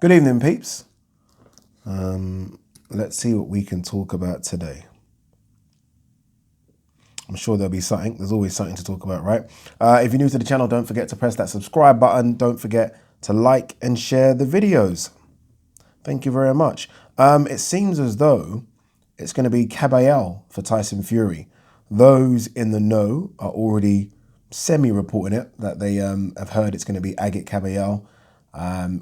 Good evening, peeps. Let's see what we can talk about today. I'm sure there'll be something. There's always something to talk about, right? If you're new to the channel, don't forget to press that subscribe button. Don't forget to like and share the videos. Thank you very much. It seems as though it's going to be Caballero for Tyson Fury. Those in the know are already semi-reporting it, that they have heard it's going to be Agit Caballero.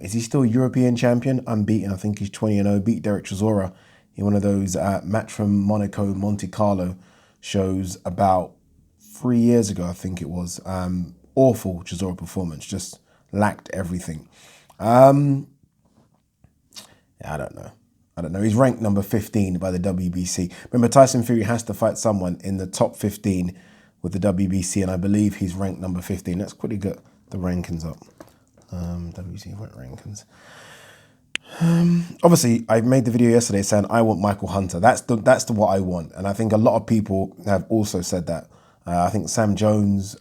Is he still European champion? Unbeaten. I think he's 20-0. Beat Derek Chisora in one of those Match from Monaco, Monte Carlo shows about 3 years ago, I think it was. Awful Chisora performance. Just lacked everything. Yeah, I don't know. He's ranked number 15 by the WBC. Remember, Tyson Fury has to fight someone in the top 15 with the WBC, and I believe he's ranked number 15. Let's quickly get the rankings up. WBC rankings. Obviously, I made the video yesterday saying I want Michael Hunter. That's the what I want, and I think a lot of people have also said that. I think Sam Jones,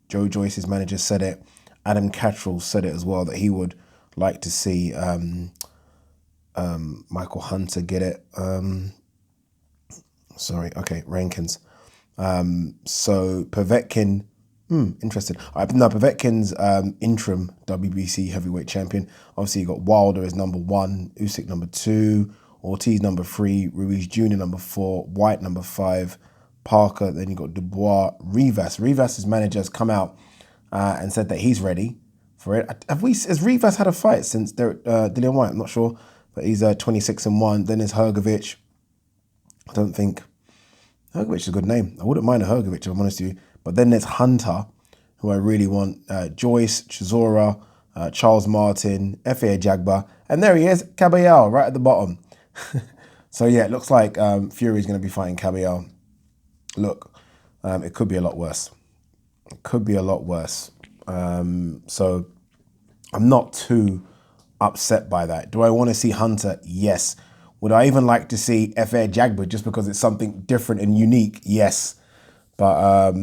Joe Joyce's manager, said it. Adam Cattrall said it as well, that he would like to see Michael Hunter get it. Sorry, okay, rankings. So Povetkin. Interesting. No, Povetkin's interim WBC heavyweight champion. Obviously, you got Wilder as number 1, Usyk number 2, Ortiz number 3, Ruiz Jr. number 4, White number 5, Parker. Then you got Dubois, Rivas. Rivas's manager has come out and said that he's ready for it. Has Rivas had a fight since Dillian White? I'm not sure, but he's 26-1. Then there's Hrgovic. I don't think Hrgovic is a good name. I wouldn't mind a Hrgovic if I'm honest with you. But then there's Hunter, who I really want. Joyce, Chisora, Charles Martin, F.A. Jagba. And there he is, Caballero, right at the bottom. So yeah, it looks like Fury's going to be fighting Caballero. Look, it could be a lot worse. It could be a lot worse. So I'm not too upset by that. Do I want to see Hunter? Yes. Would I even like to see F.A. Jagba just because it's something different and unique? Yes. But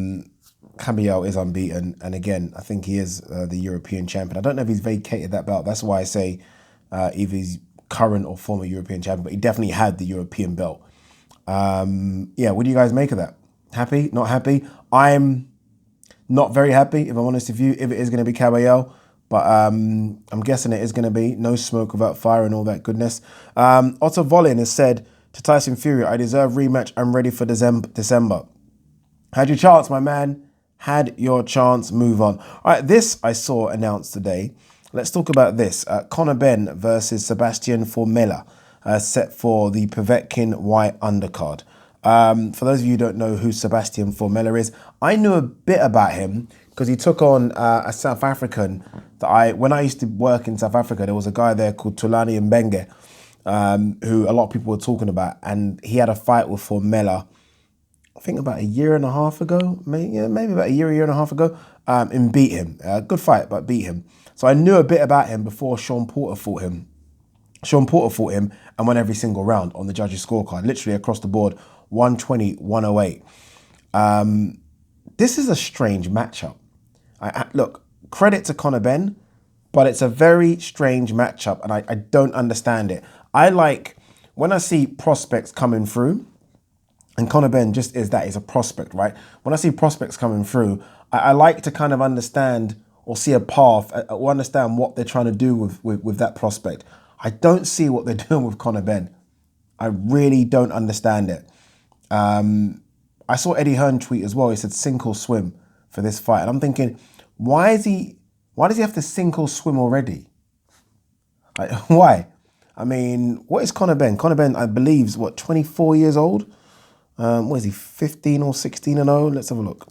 Caballero is unbeaten, and again, I think he is the European champion. I don't know if he's vacated that belt. That's why I say either he's current or former European champion, but he definitely had the European belt. Yeah, what do you guys make of that? Happy? Not happy? I'm not very happy, if I'm honest with you, if it is going to be Caballero, but I'm guessing it is going to be. No smoke without fire and all that goodness. Otto Volin has said to Tyson Fury, I deserve rematch. I'm ready for December. Had your chance, my man. Had your chance. Move on. All right, this I saw announced today. Let's talk about this. CONOR BENN versus SEBASTIAN FORMELLA, set for the Povetkin White undercard. For those of you who don't know who Sebastian Formella is, I knew a bit about him because he took on a South African that when I used to work in South Africa, there was a guy there called Thulani Mbenge, who a lot of people were talking about, and he had a fight with Formella, I think about a year and a half ago, maybe about a year and a half ago, and beat him. Good fight, but beat him. So I knew a bit about him before Sean Porter fought him. Sean Porter fought him and won every single round on the judges' scorecard, literally across the board, 120, 108. This is a strange matchup. Look, credit to CONOR BENN, but it's a very strange matchup, and I don't understand it. I like, when I see prospects coming through, and CONOR BENN just is that, he's a prospect, right? When I see prospects coming through, I like to kind of understand or see a path or understand what they're trying to do with that prospect. I don't see what they're doing with CONOR BENN. I really don't understand it. I saw Eddie Hearn tweet as well. He said sink or swim for this fight. And I'm thinking, why does he have to sink or swim already? Like, why? I mean, what is CONOR BENN? CONOR BENN, I believe, is what, 24 years old? What is he, 15 or 16-0? Let's have a look.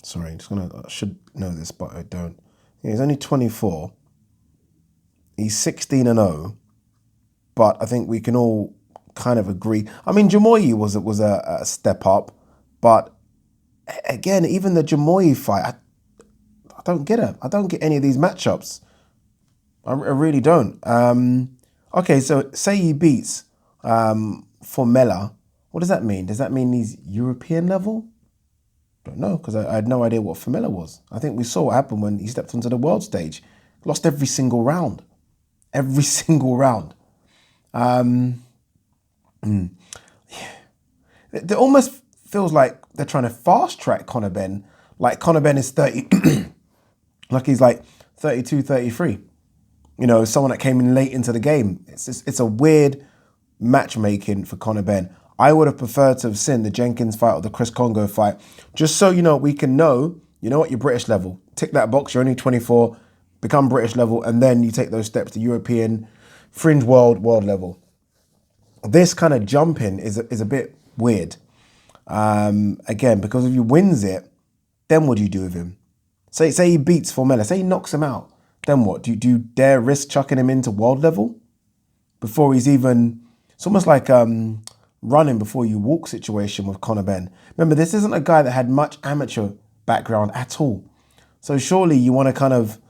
Sorry, I should know this, but I don't. Yeah, he's only 24. He's 16-0, but I think we can all kind of agree. I mean, Jamoyi was a step up, but again, even the Jamoyi fight, I don't get it. I don't get any of these matchups. I really don't. Okay, so say he beats Formella. What does that mean? Does that mean he's European level? Don't know, because I had no idea what Formella was. I think we saw what happened when he stepped onto the world stage. Lost every single round. Every single round. It almost feels like they're trying to fast track Conor Benn. Like Conor Benn is 30, like he's like 32, 33. You know, someone that came in late into the game. It's a weird matchmaking for Conor Benn. I would have preferred to have seen the Jenkins fight or the Chris Kongo fight, just so, you know, we can know, you know what, you're British level. Tick that box, you're only 24, become British level, and then you take those steps to European, fringe world level. This kind of jumping is a bit weird. Again, because if he wins it, then what do you do with him? Say he beats Formella, say he knocks him out. Then what? Do you dare risk chucking him into world level before he's even... It's almost like running before you walk situation with Conor Benn. Remember, this isn't a guy that had much amateur background at all. So surely you want to kind of,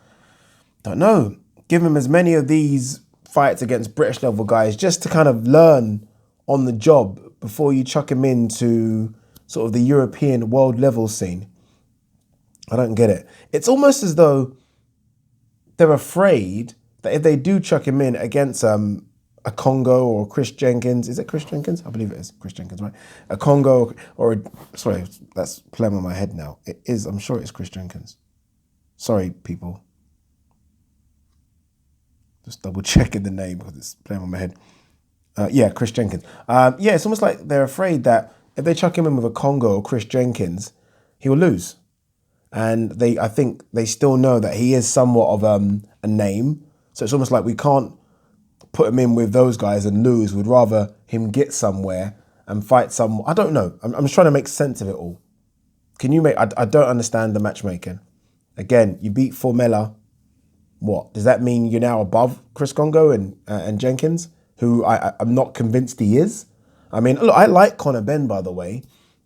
don't know, give him as many of these fights against British level guys just to kind of learn on the job before you chuck him into sort of the European world level scene. I don't get it. It's almost as though they're afraid that if they do chuck him in against a Congo or Chris Jenkins, is it Chris Jenkins? I believe it is Chris Jenkins, right? A Congo or sorry, that's playing on my head now. It is, I'm sure it's Chris Jenkins. Sorry, people. Just double checking the name because it's playing on my head. Yeah, Chris Jenkins. Yeah, it's almost like they're afraid that if they chuck him in with a Congo or Chris Jenkins, he will lose. And I think they still know that he is somewhat of a name. So it's almost like we can't put him in with those guys and lose. We'd rather him get somewhere and fight some. I don't know. I'm just trying to make sense of it all. Can you make? I don't understand the matchmaking. Again, you beat Formella. What does that mean? You're now above Chris Kongo and Jenkins, who I'm not convinced he is. I mean, look, I like Conor Benn, by the way.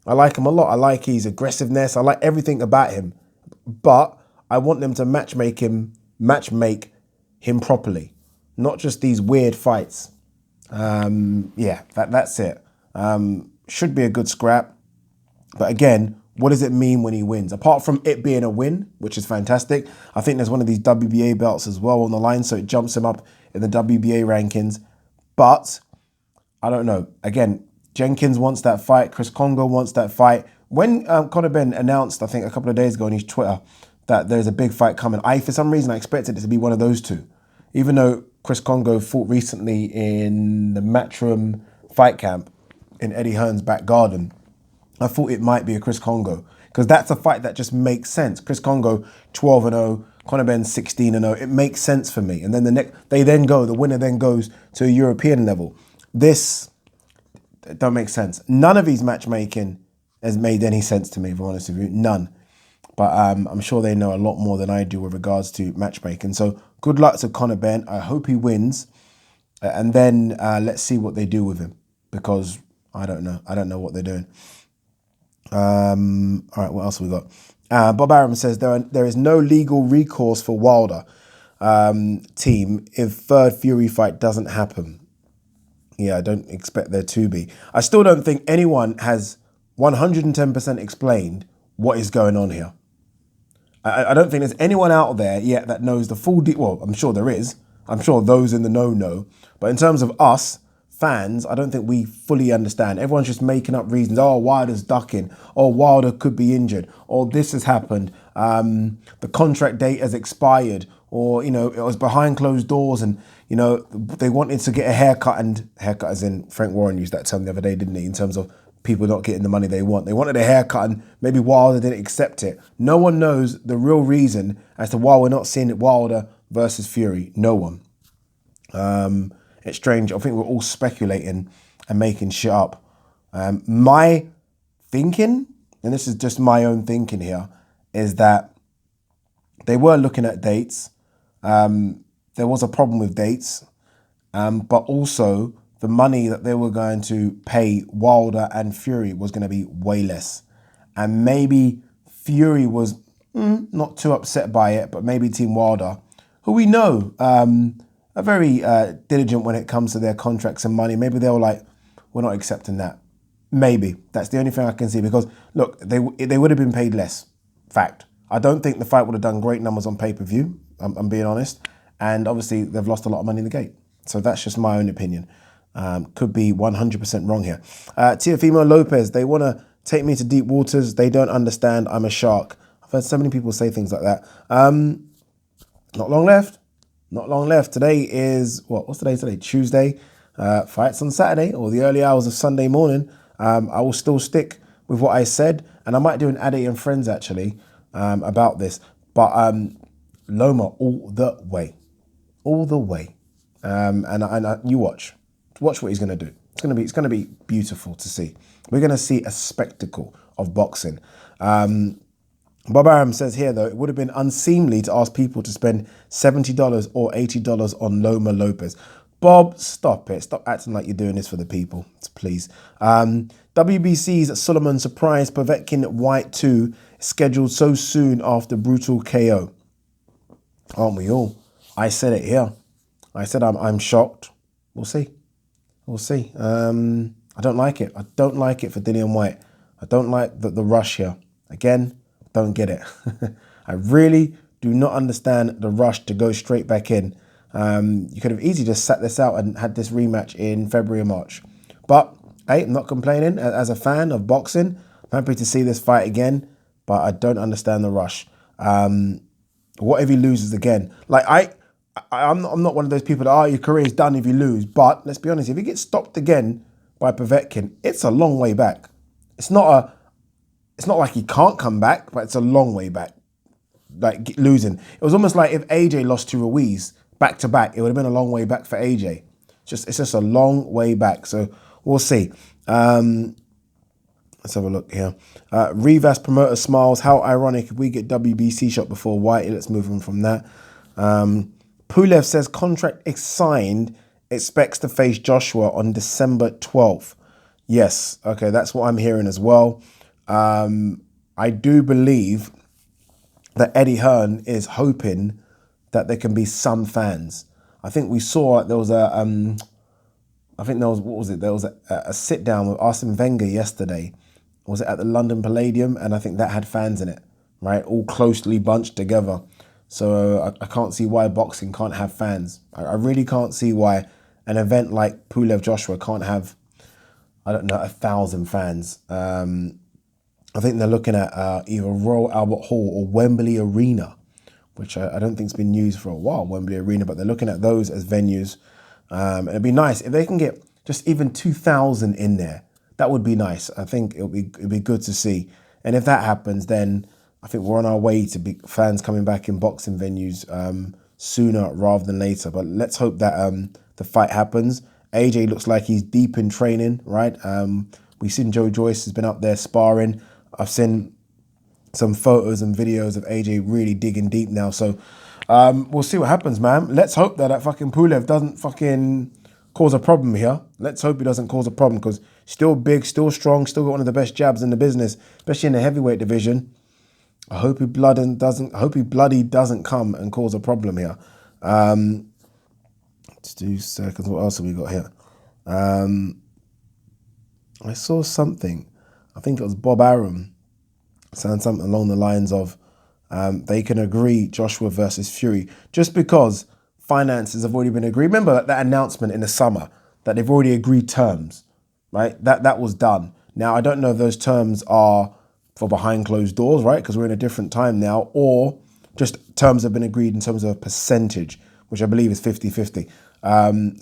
I like him a lot. I like his aggressiveness. I like everything about him. But I want them to matchmake him properly, not just these weird fights. Yeah, that's it. Should be a good scrap. But again, what does it mean when he wins? Apart from it being a win, which is fantastic, I think there's one of these WBA belts as well on the line, so it jumps him up in the WBA rankings. But I don't know. Again, Jenkins wants that fight. Chris Kongo wants that fight. When Conor Benn announced, I think a couple of days ago on his Twitter, that there's a big fight coming, for some reason, I expected it to be one of those two. Even though Chris Kongo fought recently in the Matchroom fight camp in Eddie Hearn's back garden, I thought it might be a Chris Kongo because that's a fight that just makes sense. Chris Kongo 12-0, Conor Benn 16-0. It makes sense for me. And then the winner then goes to a European level. This don't make sense. None of these matchmaking has made any sense to me, if I'm honest with you. None. But I'm sure they know a lot more than I do with regards to matchmaking. So good luck to Conor Benn. I hope he wins. And then let's see what they do with him because I don't know. I don't know what they're doing. All right, what else have we got? Bob Aram says there is no legal recourse for Wilder team if third Fury fight doesn't happen. Yeah, I don't expect there to be. I still don't think anyone has 110% explained what is going on here. I don't think there's anyone out there yet that knows the full well, I'm sure there is. I'm sure those in the know. But in terms of us, fans, I don't think we fully understand. Everyone's just making up reasons. Oh, Wilder's ducking. Oh, Wilder could be injured. Or this has happened. The contract date has expired. Or, you know, it was behind closed doors and, you know, they wanted to get a haircut as in Frank Warren used that term the other day, didn't he? In terms of people not getting the money they want. They wanted a haircut and maybe Wilder didn't accept it. No one knows the real reason as to why we're not seeing Wilder versus Fury. No one. It's strange. I think we're all speculating and making shit up. My thinking, and this is just my own thinking here, is that they were looking at dates. There was a problem with dates, but also the money that they were going to pay Wilder and Fury was going to be way less. And maybe Fury was not too upset by it, but maybe Team Wilder, who we know are very diligent when it comes to their contracts and money. Maybe they were like, we're not accepting that. Maybe. That's the only thing I can see because, look, they would have been paid less. Fact. I don't think the fight would have done great numbers on pay-per-view, I'm being honest. And obviously, they've lost a lot of money in the gate. So that's just my own opinion. Could be 100% wrong here. Teofimo Lopez, they want to take me to deep waters. They don't understand I'm a shark. I've heard so many people say things like that. Not long left. Not long left. Today is, what's the day today? Tuesday. Fights on Saturday or the early hours of Sunday morning. I will still stick with what I said. And I might do an Addy and Friends actually about this. But Loma all the way. All the way. And you watch what he's going to do. It's going to be beautiful to see. We're going to see a spectacle of boxing. Bob Aram says here, though, it would have been unseemly to ask people to spend $70 or $80 on Loma Lopez. Bob, stop it. Stop acting like you're doing this for the people, please. WBC's Solomon surprise Povetkin White 2 scheduled so soon after brutal KO. Aren't we all? I said it here. I said I'm shocked. We'll see. We'll see. I don't like it. I don't like it for Dillian White. I don't like the rush here. Again, don't get it. I really do not understand the rush to go straight back in. You could have easily just sat this out and had this rematch in February or March. But, hey, I'm not complaining. As a fan of boxing, I'm happy to see this fight again, but I don't understand the rush. What if he loses again? Like, I'm not one of those people that, your career is done if you lose. But let's be honest, if he gets stopped again by Povetkin, it's a long way back. It's not like he can't come back, but it's a long way back. Like losing. It was almost like if AJ lost to Ruiz back to back, it would have been a long way back for AJ. It's just a long way back. So we'll see. Let's have a look here. Rivas promoter smiles. How ironic if we get WBC shot before White. Let's move on from that. Pulev says contract is signed. Expects to face Joshua on December 12th. Yes. Okay, that's what I'm hearing as well. I do believe that Eddie Hearn is hoping that there can be some fans. I think we saw there was a, There was a sit down with Arsene Wenger yesterday. Was it at the London Palladium? And I think that had fans in it, right? All closely bunched together. So I can't see why boxing can't have fans. I really can't see why an event like Pulev Joshua can't have, 1,000 fans. I think they're looking at either Royal Albert Hall or Wembley Arena, which I don't think has been used for a while, Wembley Arena, but they're looking at those as venues. It'd be nice if they can get just even 2,000 in there. That would be nice. I think it'd be good to see. And if that happens, then I think we're on our way to big fans coming back in boxing venues sooner rather than later. But let's hope that the fight happens. AJ looks like he's deep in training, right? We've seen Joe Joyce has been up there sparring. I've seen some photos and videos of AJ really digging deep now. So we'll see what happens, man. Let's hope that fucking Pulev doesn't fucking cause a problem here. Let's hope he doesn't cause a problem because still big, still strong, still got one of the best jabs in the business, especially in the heavyweight division. I hope he bloody doesn't come and cause a problem here. Just 2 seconds. What else have we got here? I saw something. I think it was Bob Arum saying something along the lines of they can agree Joshua versus Fury just because finances have already been agreed. Remember that announcement in the summer that they've already agreed terms, right? That was done. Now, I don't know if those terms are for behind closed doors, right? Because we're in a different time now, or just terms have been agreed in terms of a percentage, which I believe is 50-50.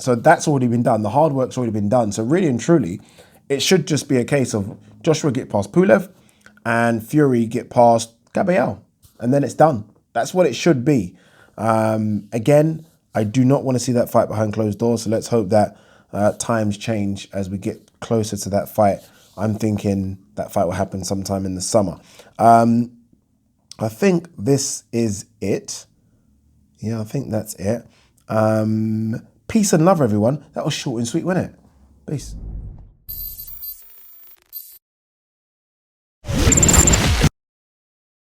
So that's already been done. The hard work's already been done. So really and truly, it should just be a case of Joshua get past Pulev and Fury get past Gabriel. And then it's done. That's what it should be. Again, I do not want to see that fight behind closed doors. So let's hope that times change as we get closer to that fight. I'm thinking that fight will happen sometime in the summer. I think this is it. Yeah, I think that's it. Peace and love, everyone. That was short and sweet, wasn't it? Peace.